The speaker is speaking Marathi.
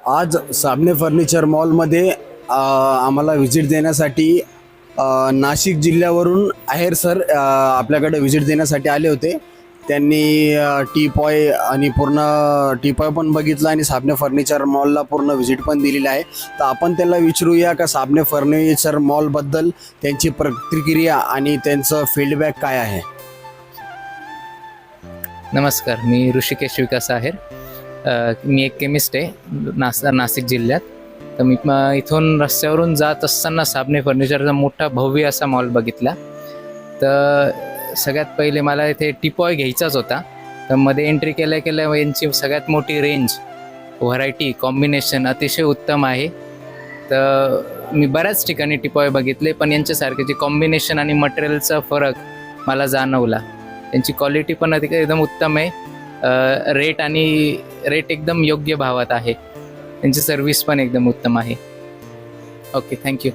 आज साबणे फर्निचर मॉलमध्ये आम्हाला व्हिजिट देण्यासाठी नाशिक जिल्ह्यावरून आहेर सर आपल्याकडे व्हिजिट देण्यासाठी आले होते. त्यांनी टीपॉय आणि पूर्ण टीपॉय पण बघितला आणि साबणे फर्निचर मॉलला पूर्ण व्हिजिट पण दिलेली आहे. तर आपण त्यांना विचारूया का साबणे फर्निचर मॉलबद्दल त्यांची प्रतिक्रिया आणि त्यांचं फीडबॅक काय आहे. नमस्कार, मी ऋषिकेश विकास आहेर. मी एक केमिस्ट आहे नाशिक जिल्ह्यात. तर मी इथून रस्त्यावरून जात असताना साबणे फर्निचरचा मोठा भव्य असा मॉल बघितला. तर सगळ्यात पहिले मला इथे टीपॉय घ्यायचाच होता. तर मध्ये एंट्री केल्या केल्या यांची सगळ्यात मोठी रेंज, व्हरायटी, कॉम्बिनेशन अतिशय उत्तम आहे. तर मी बऱ्याच ठिकाणी टीपॉय बघितले, पण यांच्यासारखे जे कॉम्बिनेशन आणि मटेरियलचा फरक मला जाणवला. त्यांची क्वालिटी पण एकदम उत्तम आहे. रेट एकदम योग्य भावात आहे. त्यांची सर्विस पण एकदम उत्तम आहे. Okay, thank you.